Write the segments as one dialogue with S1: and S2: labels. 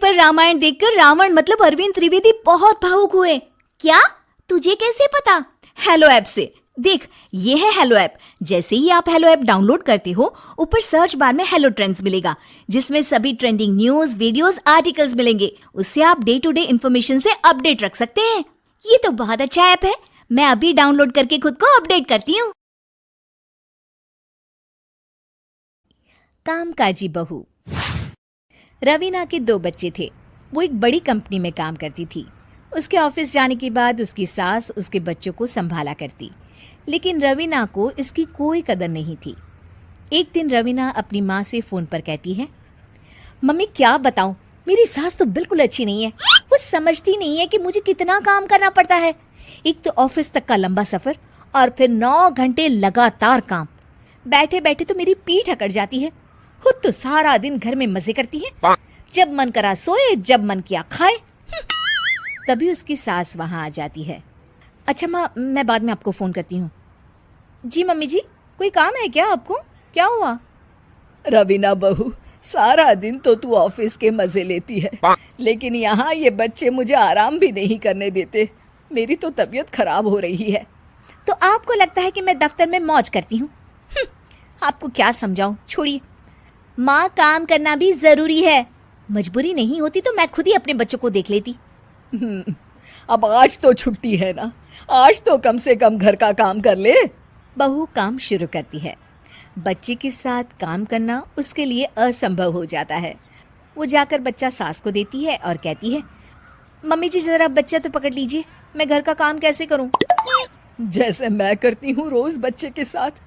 S1: पर रामायण देखकर रावण मतलब अरविंद त्रिवेदी बहुत भावुक हुए। क्या? तुझे कैसे पता? हेलो ऐप से। देख, ये है हेलो ऐप। जैसे ही आप हेलो ऐप डाउनलोड करते हो, ऊपर सर्च बार में हेलो ट्रेंड्स मिलेगा, जिसमें सभी ट्रेंडिंग न्यूज, वीडियोस, आर्टिकल्स मिलेंगे। उससे आप डे टू डे इन्फॉर्मेशन से अपडेट रख सकते हैं। ये तो बहुत अच्छा ऐप है। मैं अभी डाउनलोड करके खुद को अपडेट करती हूँ। कामकाजी बहू। रवीना के 2 बच्चे थे। वो एक बड़ी कंपनी में काम करती थी। उसके ऑफिस जाने के बाद उसकी सास उसके बच्चों को संभाला करती, लेकिन रवीना को इसकी कोई कदर नहीं थी। एक दिन रवीना अपनी माँ से फोन पर कहती है, मम्मी क्या बताऊं, मेरी सास तो बिल्कुल अच्छी नहीं है। वो समझती नहीं है कि मुझे कितना काम करना पड़ता है। एक तो ऑफिस तक का लंबा सफर और फिर 9 घंटे लगातार काम। बैठे बैठे तो मेरी पीठ अकड़ जाती है। खुद तो सारा दिन घर में मजे करती है, जब मन करा सोए, जब मन किया खाए। तभी उसकी सास वहां आ जाती है। अच्छा माँ, मैं बाद में आपको फोन करती हूँ। जी मम्मी जी, कोई काम है क्या आपको? क्या हुआ?
S2: रवीना बहू, सारा दिन तो तू ऑफिस के मजे लेती है, लेकिन यहाँ ये बच्चे मुझे आराम भी नहीं करने देते। मेरी तो तबीयत खराब हो रही है।
S1: तो आपको लगता है कि मैं दफ्तर में मौज करती हूँ? आपको क्या समझाऊं, छोड़िए। माँ, काम करना भी जरूरी है। मजबूरी नहीं होती तो मैं खुद ही अपने बच्चों को देख लेती।
S2: अब आज तो छुट्टी है ना, आज तो कम से कम घर का काम कर ले।
S1: बहू काम शुरू करती है। बच्चे के साथ काम करना उसके लिए असंभव हो जाता है। वो जाकर बच्चा सास को देती है और कहती है, मम्मी जी जरा बच्चा तो पकड़ लीजिए, मैं घर का काम कैसे करूं?
S2: जैसे मैं करती हूँ रोज बच्चे के साथ।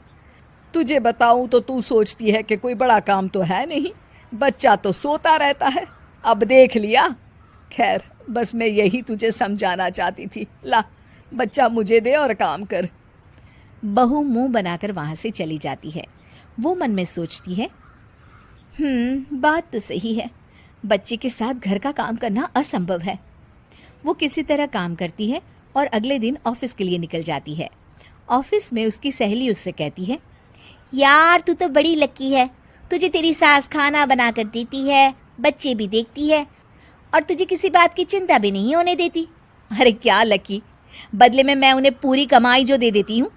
S2: तुझे बताऊं तो तू सोचती है कि कोई बड़ा काम तो है नहीं, बच्चा तो सोता रहता है। अब देख लिया। खैर, बस मैं यही तुझे समझाना चाहती थी। ला, बच्चा मुझे दे और काम कर।
S1: बहू मुंह बनाकर वहां से चली जाती है। वो मन में सोचती है, बात तो सही है, बच्चे के साथ घर का काम करना असंभव है। वो किसी तरह काम करती है और अगले दिन ऑफिस के लिए निकल जाती है। ऑफिस में उसकी सहेली उससे कहती है, यार तू तो बड़ी लकी है, तुझे तेरी सास खाना बना कर देती है, बच्चे भी देखती है और तुझे किसी बात की चिंता भी नहीं होने देती। अरे क्या लकी, बदले में मैं उन्हें पूरी कमाई जो दे देती हूँ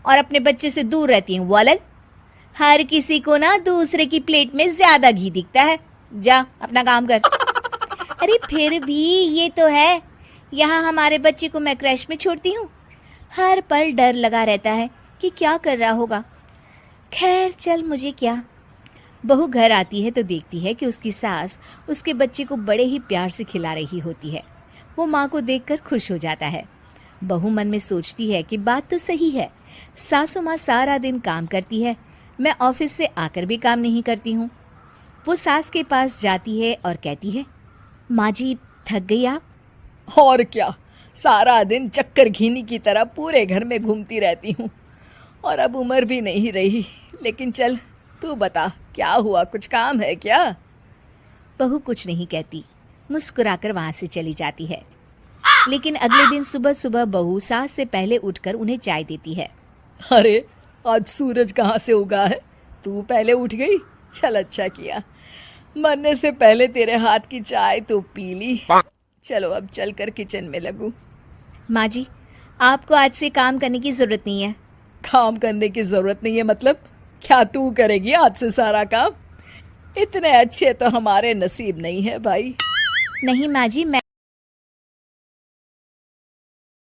S1: और अपने बच्चे से दूर रहती हूँ वो अलग। हर किसी को ना दूसरे की प्लेट में ज्यादा घी दिखता है। जा अपना काम कर। अरे फिर भी ये तो है, यहाँ हमारे बच्चे को मैं क्रैश में छोड़ती हूँ, हर पल डर लगा रहता है कि क्या कर रहा होगा। खैर चल, मुझे क्या। बहू घर आती है तो देखती है कि उसकी सास उसके बच्चे को बड़े ही प्यार से खिला रही होती है। वो माँ को देखकर खुश हो जाता है। बहू मन में सोचती है कि बात तो सही है, सासू माँ सारा दिन काम करती है, मैं ऑफिस से आकर भी काम नहीं करती हूँ। वो सास के पास जाती है और कहती है, माँ जी थक गई आप?
S2: और क्या, सारा दिन चक्कर घीनी की तरह पूरे घर में घूमती रहती हूँ और अब उम्र भी नहीं रही। लेकिन चल, तू बता क्या हुआ, कुछ काम है क्या?
S1: बहू कुछ नहीं कहती, मुस्कुराकर वहां से चली जाती है। लेकिन अगले दिन सुबह सुबह बहू सास से पहले उठकर उन्हें चाय देती है।
S2: अरे, आज सूरज कहाँ से उगा है? तू पहले उठ गई? चल, अच्छा किया, मरने से पहले तेरे हाथ की चाय तो पी ली। चलो अब चलकर किचन में लगूं।
S1: माँ जी, आपको आज से काम करने की जरूरत नहीं है।
S2: काम करने की जरूरत नहीं है मतलब? क्या तू करेगी आज से सारा काम? इतने अच्छे तो हमारे नसीब नहीं है भाई।
S1: नहीं माँ जी, मैं